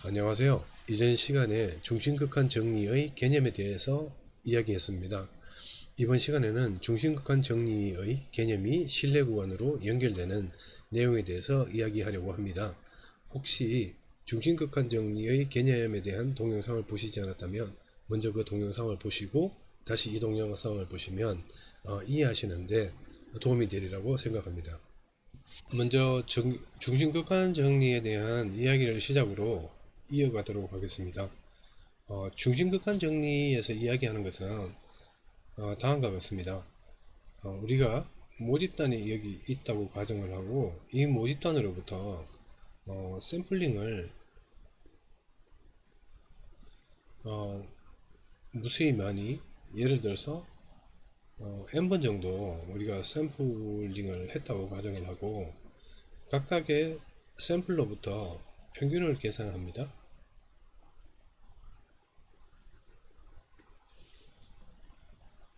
안녕하세요. 이전 시간에 중심극한 정리의 개념에 대해서 이야기했습니다. 이번 시간에는 중심극한 정리의 개념이 실내 구간으로 연결되는 내용에 대해서 이야기하려고 합니다. 혹시 중심극한 정리의 개념에 대한 동영상을 보시지 않았다면 먼저 그 동영상을 보시고 다시 이 동영상을 보시면 이해하시는데 도움이 되리라고 생각합니다. 먼저 중심극한 정리에 대한 이야기를 시작으로 이어가도록 하겠습니다. 중심극한 정리에서 이야기하는 것은 다음과 같습니다. 우리가 모집단이 여기 있다고 가정을 하고 이 모집단으로부터 샘플링을 무수히 많이, 예를 들어서 n번 정도 우리가 샘플링을 했다고 가정을 하고 각각의 샘플로부터 평균을 계산합니다.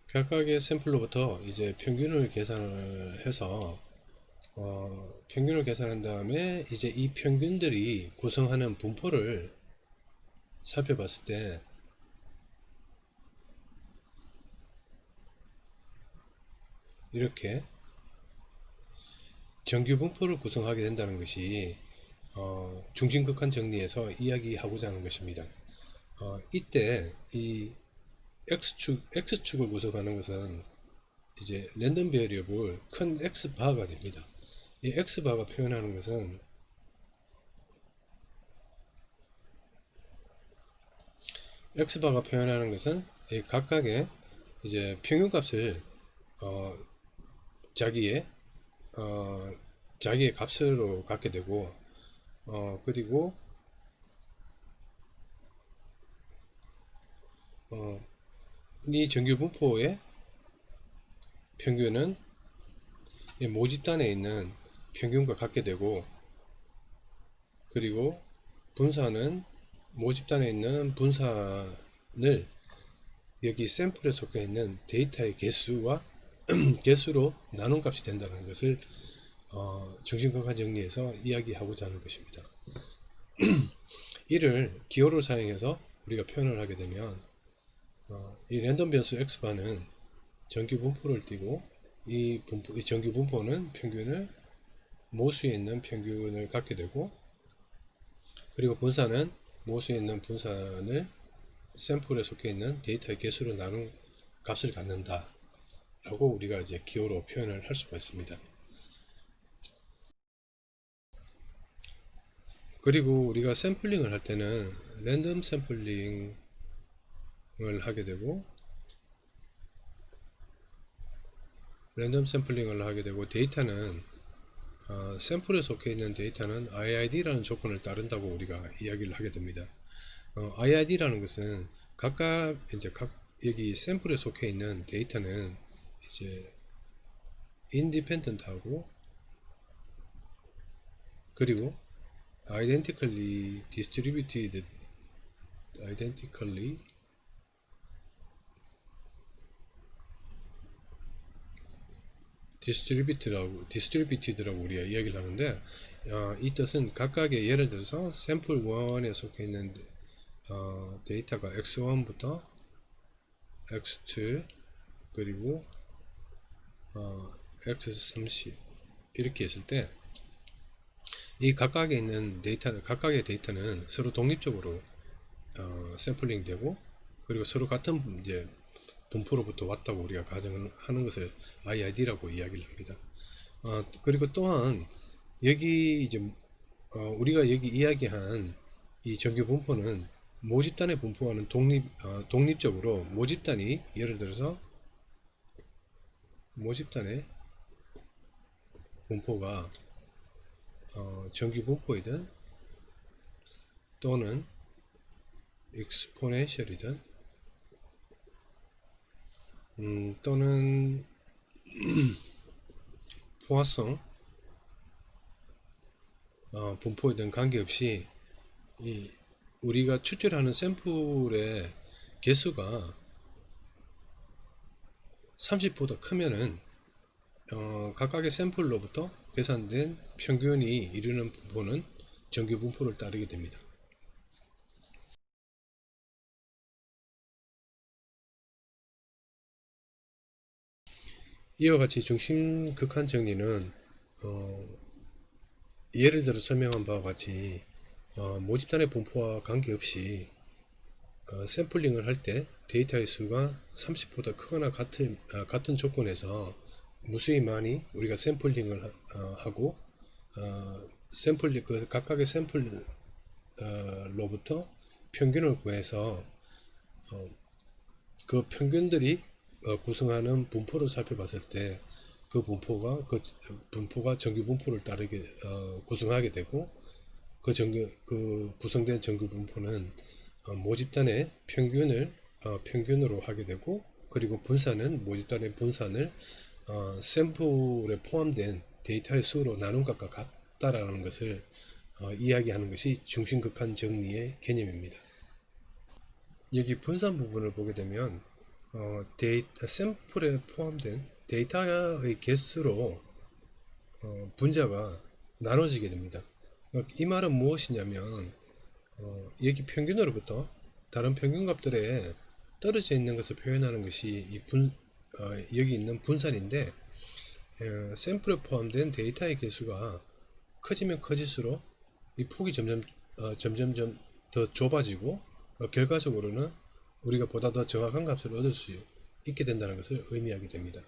각각의 샘플로부터 이제 평균을 계산을 해서 평균을 계산한 다음에 이제 이 평균들이 구성하는 분포를 살펴봤을 때 이렇게 정규 분포를 구성하게 된다는 것이 중심극한 정리에서 이야기하고자 하는 것입니다. 이때 이 X축을 구성하는 것은 이제 랜덤 베리어블 큰 X바가 됩니다. 이 X바가 표현하는 것은 이 각각의 이제 평균값을 어, 자기의 어, 자기의 값으로 갖게 되고 그리고 이 정규 분포의 평균은 이 모집단에 있는 평균과 같게 되고 그리고 분산은 모집단에 있는 분산을 여기 샘플에 속해 있는 데이터의 개수와 개수로 나눈 값이 된다는 것을 중심각한 정리에서 이야기하고자 하는 것입니다. 이를 기호를 사용해서 우리가 표현을 하게 되면 이 랜덤 변수 x바는 정규 분포를 띄고 이 정규 분포는 평균을 모수에 있는 평균을 갖게 되고 그리고 분산은 모수에 있는 분산을 샘플에 속해 있는 데이터의 개수로 나눈 값을 갖는다 라고 우리가 이제 기호로 표현을 할 수가 있습니다. 그리고 우리가 샘플링을 할 때는 랜덤 샘플링을 하게 되고 데이터는 샘플에 속해 있는 데이터는 IID라는 조건을 따른다고 우리가 이야기를 하게 됩니다. IID라는 것은 각각 이제 여기 샘플에 속해 있는 데이터는 이제 independent하고 그리고 identically distributed라고 우리가 이야기를 하는데 이 뜻은 각각의 예를 들어서 샘플 1에 속해 있는 데이터가 x1부터 x2 그리고 x30 이렇게 했을 때 이 각각에 있는 각각의 데이터는 서로 독립적으로 샘플링 되고 그리고 서로 같은 이제 분포로부터 왔다고 우리가 가정을 하는 것을 IID라고 이야기를 합니다. 그리고 또한 여기 이제 우리가 여기 이야기한 이 정규 분포는 모집단의 분포와는 독립적으로 모집단이 예를 들어서 모집단의 분포가 정규 분포이든 또는 exponential이든 또는 포화성 분포이든 관계없이 우리가 추출하는 샘플의 개수가 30보다 크면은 각각의 샘플로부터 계산된 평균이 이루는 분포는 정규 분포를 따르게 됩니다. 이와 같이 중심 극한 정리는 예를 들어 설명한 바와 같이 모집단의 분포와 관계없이 샘플링을 할 때 데이터의 수가 30보다 크거나 같은 조건에서 무수히 많이 우리가 샘플링을 하고 샘플링 그 각각의 샘플로부터 평균을 구해서 그 평균들이 구성하는 분포를 살펴봤을 때 그 분포가 정규 분포를 따르게 구성하게 되고 그 구성된 정규 분포는 모집단의 평균을 평균으로 하게 되고, 그리고 분산은 모집단의 분산을 샘플에 포함된 데이터의 수로 나눈 것과 같다라는 것을 이야기하는 것이 중심극한 정리의 개념입니다. 여기 분산 부분을 보게 되면 샘플에 포함된 데이터의 개수로 분자가 나눠지게 됩니다. 이 말은 무엇이냐면 여기 평균으로부터 다른 평균값들에 떨어져 있는 것을 표현하는 것이 여기 있는 분산인데, 샘플에 포함된 데이터의 개수가 커지면 커질수록 이 폭이 점점점 더 좁아지고 결과적으로는 우리가 보다 더 정확한 값을 얻을 수 있게 된다는 것을 의미하게 됩니다.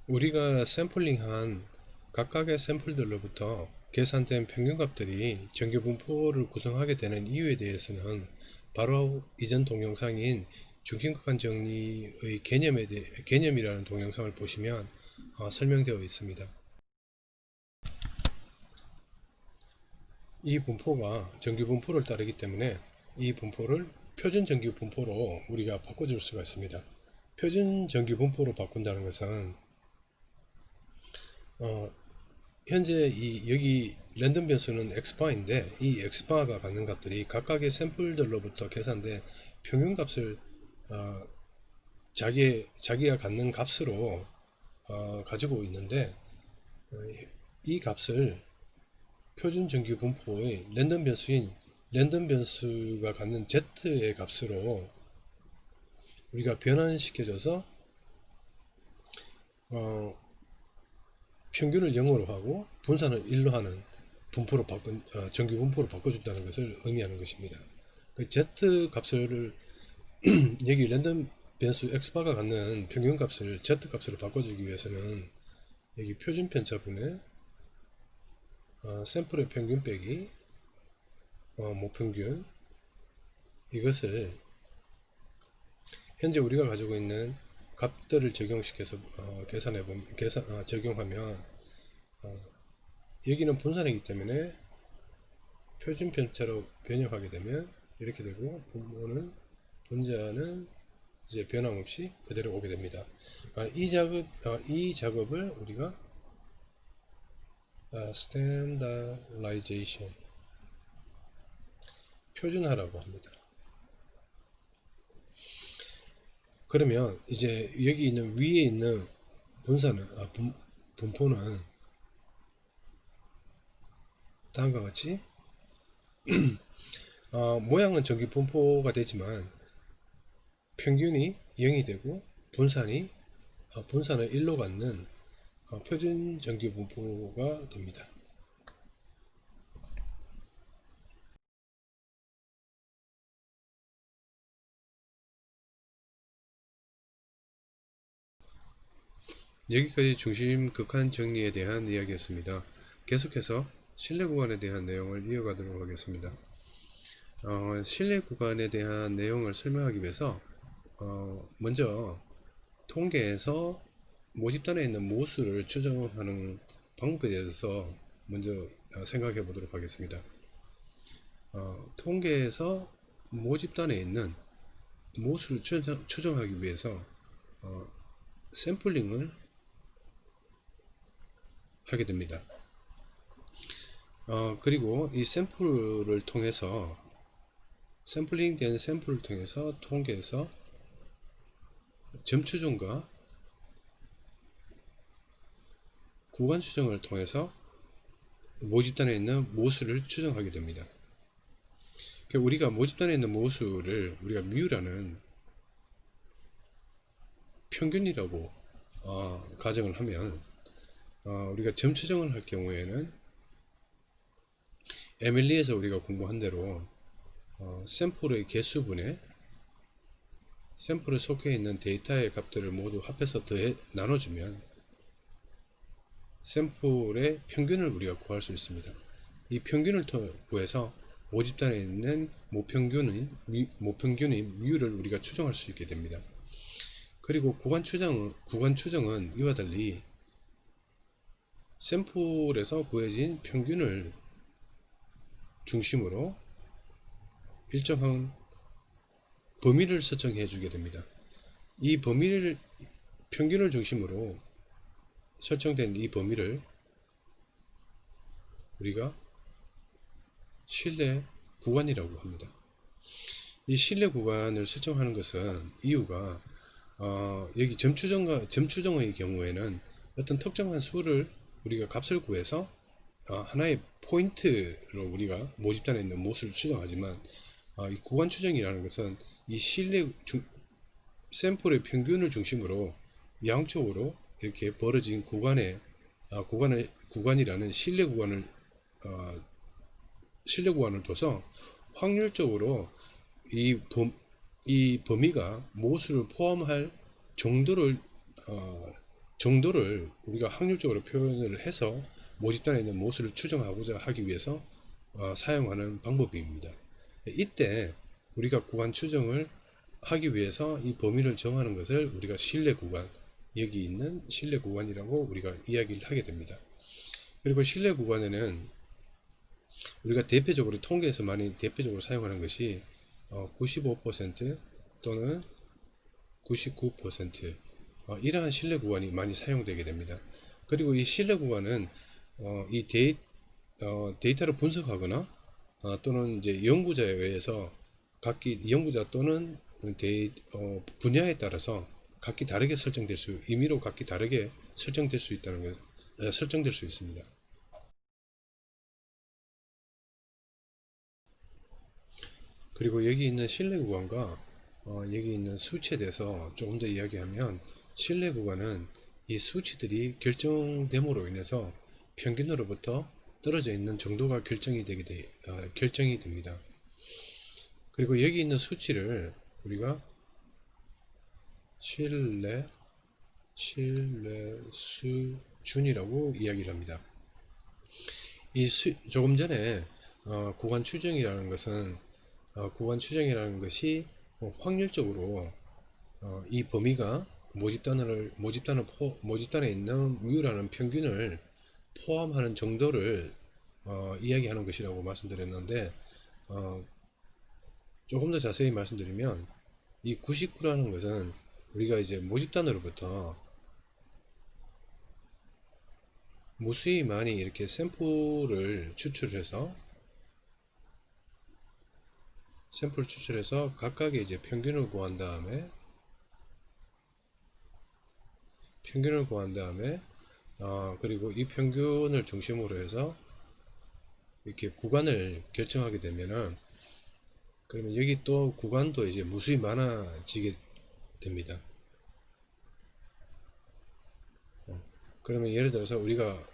우리가 샘플링한 각각의 샘플들로부터 계산된 평균값들이 정규 분포를 구성하게 되는 이유에 대해서는 바로 이전 동영상인 중심극한 정리의 개념이라는 동영상을 보시면 설명되어 있습니다. 이 분포가 정규 분포를 따르기 때문에 이 분포를 표준 정규 분포로 우리가 바꿔줄 수가 있습니다. 표준 정규 분포로 바꾼다는 것은 현재 여기 랜덤 변수는 x바인데, 이 x바가 갖는 값들이 각각의 샘플들로부터 계산된 평균값을 자기가 갖는 값으로 가지고 있는데, 이 값을 표준 정규 분포의 랜덤 변수인 랜덤 변수가 갖는 z의 값으로 우리가 변환시켜줘서 평균을 0으로 하고 분산을 1로 하는 정규 분포로 바꿔준다는 것을 의미하는 것입니다. 그 z 값을 여기 랜덤 변수 x바가 갖는 평균 값을 z 값으로 바꿔주기 위해서는 여기 표준 편차분의 샘플의 평균 빼기 모평균, 이것을 현재 우리가 가지고 있는 값들을 적용시켜서 적용하면 여기는 분산이기 때문에 표준 편차로 변형하게 되면 이렇게 되고, 분자는 이제 변함없이 그대로 오게 됩니다. 이 작업을 우리가 standardization, 표준화라고 합니다. 그러면 이제 여기 있는 위에 있는 분포는 다음과 같이 모양은 정규 분포가 되지만 평균이 0이 되고 분산을 1로 갖는 표준 정규 분포가 됩니다. 여기까지 중심 극한 정리에 대한 이야기였습니다. 계속해서 신뢰 구간에 대한 내용을 이어가도록 하겠습니다. 신뢰 구간에 대한 내용을 설명하기 위해서 먼저 통계에서 모집단에 있는 모수를 추정하는 방법에 대해서 먼저 생각해 보도록 하겠습니다. 통계에서 모집단에 있는 모수를 추정하기 위해서 샘플링을 하게 됩니다. 그리고 이 샘플링 된 샘플을 통해서 통계에서 점 추정과 구간 추정을 통해서 모집단에 있는 모수를 추정하게 됩니다. 그러니까 우리가 모집단에 있는 모수를 우리가 μ라는 평균이라고 가정을 하면 우리가 점 추정을 할 경우에는 에밀리에서 우리가 공부한 대로 샘플의 개수분에 샘플에 속해 있는 데이터의 값들을 모두 합해서 더해 나눠주면 샘플의 평균을 우리가 구할 수 있습니다. 이 평균을 구해서 모집단에 있는 모평균인 μ를 우리가 추정할 수 있게 됩니다. 그리고 구간 추정은 이와 달리 샘플에서 구해진 평균을 중심으로 일정한 범위를 설정해 주게 됩니다. 이 범위를 평균을 중심으로 설정된 이 범위를 우리가 신뢰 구간이라고 합니다. 이 신뢰 구간을 설정하는 것은 이유가 여기 점추정의 경우에는 어떤 특정한 수를 우리가 값을 구해서 하나의 포인트로 우리가 모집단에 있는 모수를 추정하지만 이 구간 추정이라는 것은 이 샘플의 평균을 중심으로 양쪽으로 이렇게 벌어진 구간이라는 신뢰 구간을 둬서 확률적으로 이, 이 범위가 모수를 포함할 정도를 우리가 확률적으로 표현을 해서 모집단에 있는 모수를 추정하고자 하기 위해서 사용하는 방법입니다. 이때 우리가 구간 추정을 하기 위해서 이 범위를 정하는 것을 우리가 신뢰 구간, 여기 있는 신뢰 구간이라고 우리가 이야기를 하게 됩니다. 그리고 신뢰 구간에는 우리가 대표적으로 통계에서 많이 대표적으로 사용하는 것이 95% 또는 99% 이러한 신뢰 구간이 많이 사용되게 됩니다. 그리고 이 신뢰 구간은 이 데이터를 분석하거나 또는 이제 연구자에 의해서 각기 연구자 또는 분야에 따라서 각기 다르게 임의로 각기 다르게 설정될 수 있다는 것, 설정될 수 있습니다. 그리고 여기 있는 신뢰 구간과 여기 있는 수치에 대해서 조금 더 이야기하면 신뢰 구간은 이 수치들이 결정됨으로 인해서 평균으로부터 떨어져 있는 정도가 결정이 됩니다. 그리고 여기 있는 수치를 우리가 신뢰 수준이라고 이야기를 합니다. 조금 전에 구간 추정이라는 것이 확률적으로 이 범위가 모집단에 있는 μ라는 평균을 포함하는 정도를 이야기하는 것이라고 말씀드렸는데 조금 더 자세히 말씀드리면 이 99라는 것은 우리가 이제 모집단으로부터 무수히 많이 이렇게 샘플을 추출해서 각각의 이제 평균을 구한 다음에 그리고 이 평균을 중심으로 해서 이렇게 구간을 결정하게 되면은 그러면 여기 또 구간도 이제 무수히 많아지게 됩니다. 그러면 예를 들어서 우리가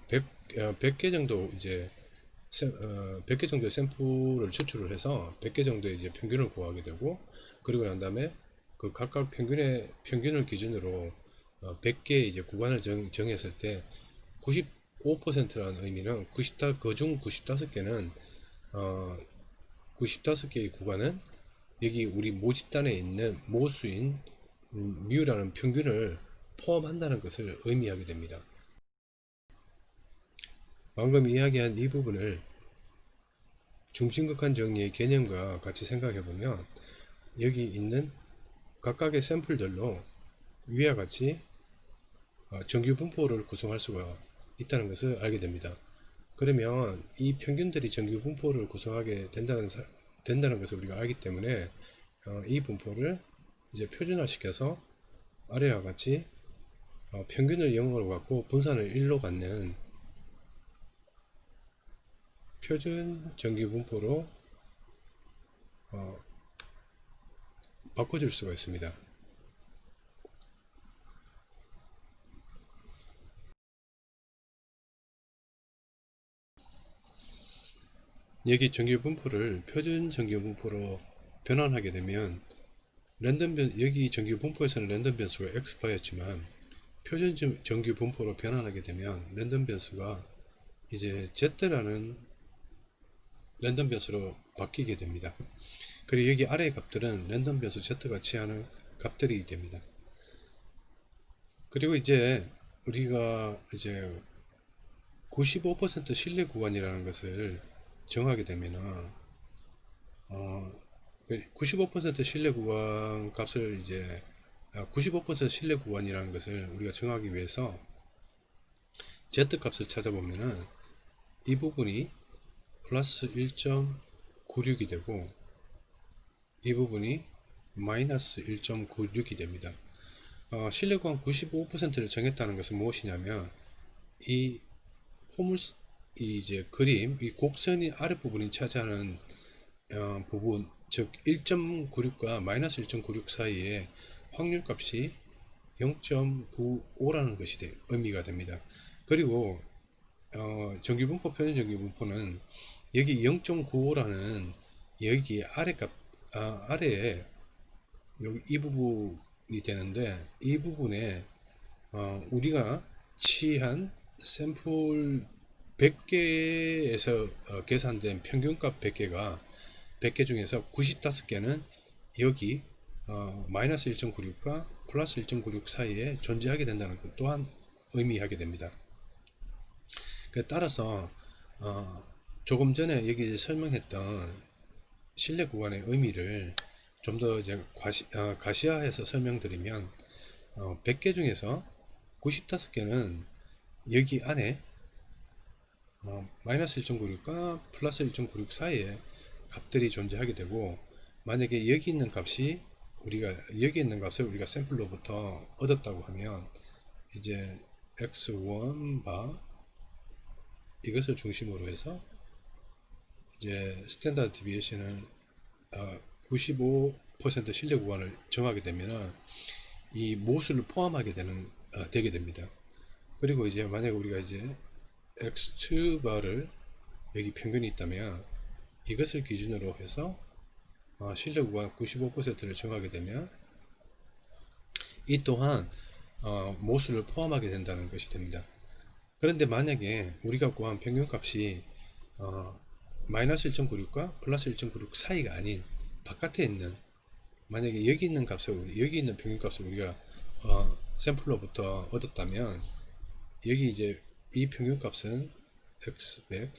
100개 정도 이제 100개 정도의 샘플을 추출을 해서 100개 정도의 이제 평균을 구하게 되고 그리고 난 다음에 그 각각 평균을 기준으로 100개 이제 구간을 정했을 때 95%라는 의미는 그중 95개는 95개의 구간은 여기 우리 모집단에 있는 모수인 μ라는 평균을 포함한다는 것을 의미하게 됩니다. 방금 이야기한 이 부분을 중심극한 정리의 개념과 같이 생각해 보면 여기 있는 각각의 샘플들로 위와 같이 정규 분포를 구성할 수가 있다는 것을 알게 됩니다. 그러면 이 평균들이 정규 분포를 구성하게 된다는 것을 우리가 알기 때문에 이 분포를 이제 표준화시켜서 아래와 같이 평균을 0으로 갖고 분산을 1로 갖는 표준 정규 분포로 어, 바꿔줄 수가 있습니다. 여기 정규 분포를 표준 정규 분포로 변환하게 되면 여기 정규 분포에서는 랜덤 변수가 x바였지만 표준 정규 분포로 변환하게 되면 랜덤 변수가 이제 z라는 랜덤 변수로 바뀌게 됩니다. 그리고 여기 아래의 값들은 랜덤 변수 z가 취하는 값들이 됩니다. 그리고 이제 우리가 이제 95% 신뢰 구간이라는 것을 정하게 되면은 95% 신뢰 구간 값을 이제 95% 신뢰 구간이라는 것을 우리가 정하기 위해서 z 값을 찾아보면은 이 부분이 플러스 1.96이 되고 이 부분이 마이너스 1.96이 됩니다. 신뢰 구간 95%를 정했다는 것은 무엇이냐면 이 포물 이 이제 그림 이 곡선이 아랫부분이 차지하는 부분 즉 1.96과 마이너스 1.96 사이에 확률값이 0.95라는 것이 의미가 됩니다. 그리고 정규분포 표준정규분포는 여기 0.95라는 여기 아래값 아래에 여기 이 부분이 되는데 이 부분에 우리가 취한 샘플 100개에서 계산된 평균값 100개가 100개 중에서 95개는 여기 마이너스 1.96과 플러스 1.96 사이에 존재하게 된다는 것 또한 의미하게 됩니다. 따라서 조금 전에 여기 설명했던 신뢰 구간의 의미를 좀 더 이제 가시화해서 설명드리면 100개 중에서 95개는 여기 안에 마이너스 1.96과 플러스 1.96 사이에 값들이 존재하게 되고 만약에 여기 있는 값이 여기 있는 값을 우리가 샘플로부터 얻었다고 하면 이제 x1 바 이것을 중심으로 해서 이제 스탠다드 디비에이션을 95% 신뢰 구간을 정하게 되면 이 모수를 포함하게 되게 됩니다. 그리고 이제 만약에 우리가 이제 x2 바를 여기 평균이 있다면 이것을 기준으로 해서 신뢰 구간 95%를 정하게 되면 이 또한 모수를 포함하게 된다는 것이 됩니다. 그런데 만약에 우리가 구한 평균값이 마이너스 1.96과 플러스 1.96 사이가 아닌 바깥에 있는 만약에 여기 있는 평균값을 우리가 샘플로부터 얻었다면 여기 이제 이 평균값은 x100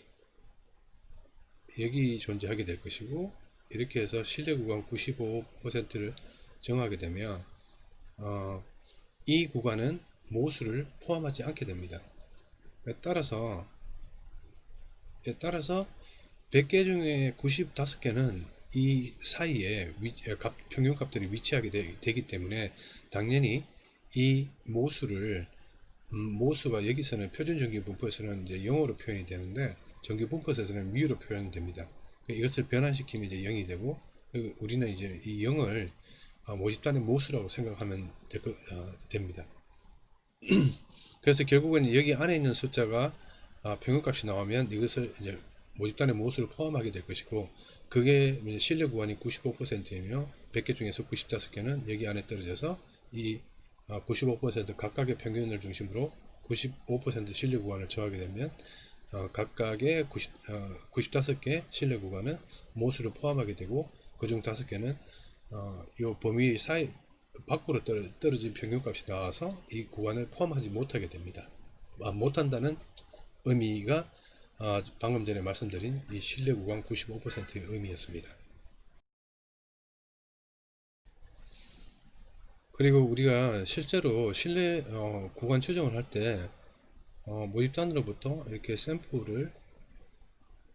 여기 존재하게 될 것이고 이렇게 해서 신뢰 구간 95%를 정하게 되면 이 구간은 모수를 포함하지 않게 됩니다. 따라서 100개 중에 95개는 이 사이에 평균값들이 위치하게 되기 때문에 당연히 이 모수가 여기서는 표준 정규 분포에서는 이제 0으로 표현이 되는데 정규 분포에서는 미으로 표현이 됩니다. 이것을 변환시키면 이제 0이 되고 그리고 우리는 이제 이 0을 모집단의 모수라고 생각하면 됩니다. 그래서 결국은 여기 안에 있는 숫자가 평균값이 나오면 이것을 이제 모집단의 모수를 포함하게 될 것이고 그게 신뢰 구간이 95%이며 100개 중에서 95개는 여기 안에 떨어져서 이 95% 각각의 평균을 중심으로 95% 신뢰 구간을 정하게 되면 각각의 95개 신뢰 구간은 모수를 포함하게 되고 그중 5개는 이 범위 사이 밖으로 떨어진 평균값이 나와서 이 구간을 포함하지 못하게 됩니다. 못한다는 의미가 방금 전에 말씀드린 이 신뢰 구간 95%의 의미였습니다. 그리고 우리가 실제로 신뢰 구간 추정을 할 때 모집단으로부터 이렇게 샘플을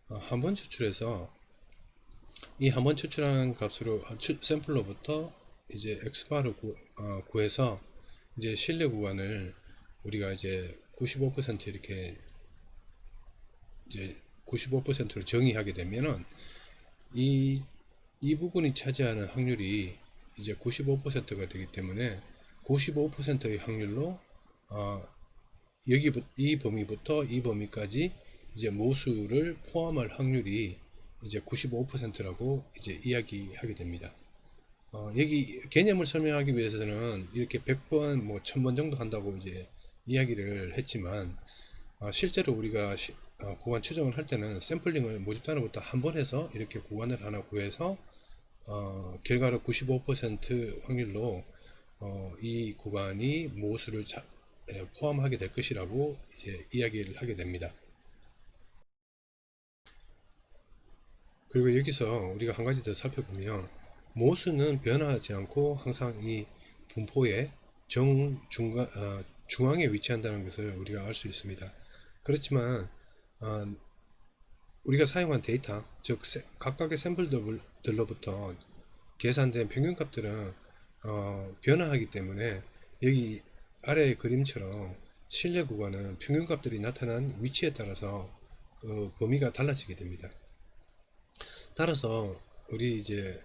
한 번 추출해서 이 한 번 추출한 값으로 샘플로부터 이제 x바를 구해서 이제 신뢰 구간을 우리가 이제 95% 이렇게 이제 95%를 정의하게 되면은 이 이 부분이 차지하는 확률이 이제 95%가 되기 때문에 95%의 확률로 어, 여기 이 범위부터 이 범위까지 이제 모수를 포함할 확률이 이제 95%라고 이제 이야기하게 됩니다. 여기 개념을 설명하기 위해서는 이렇게 100번 뭐 1000번 정도 한다고 이제 이야기를 했지만 실제로 우리가 구간 추정을 할 때는 샘플링을 모집 단어부터 한 번 해서 이렇게 구간을 하나 구해서 결과를 95% 확률로 이 구간이 모수를 포함하게 될 것이라고 이제 이야기를 하게 됩니다. 그리고 여기서 우리가 한 가지 더 살펴보면 모수는 변화하지 않고 항상 이 분포의 중앙에 위치한다는 것을 우리가 알 수 있습니다. 그렇지만 어, 우리가 사용한 데이터, 즉 각각의 샘플들로부터 계산된 평균값들은 변화하기 때문에 여기 아래의 그림처럼 신뢰 구간은 평균값들이 나타난 위치에 따라서 그 범위가 달라지게 됩니다. 따라서 우리 이제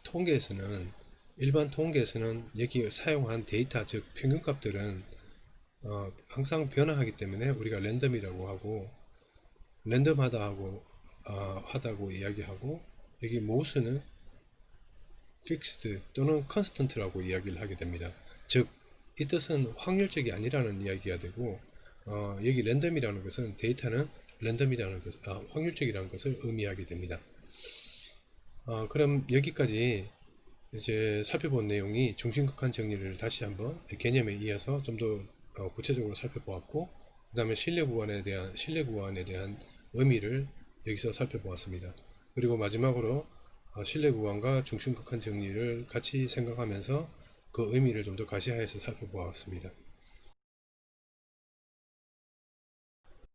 통계에서는 일반 통계에서는 여기 사용한 데이터 즉 평균값들은 항상 변화하기 때문에 우리가 랜덤이라고 하고 하다고 이야기하고 여기 모수는 fixed 또는 constant라고 이야기를 하게 됩니다. 즉 이 뜻은 확률적이 아니라는 이야기가 되고 여기 랜덤이라는 것은 데이터는 랜덤이라는 것, 확률적이라는 것을 의미하게 됩니다. 그럼 여기까지 이제 살펴본 내용이 중심극한 정리를 다시 한번 개념에 이어서 좀 더 구체적으로 살펴보았고 그 다음에 신뢰 구간에 대한 의미를 여기서 살펴보았습니다. 그리고 마지막으로 신뢰 구간과 중심극한 정리를 같이 생각하면서 그 의미를 좀 더 가시화해서 살펴보았습니다.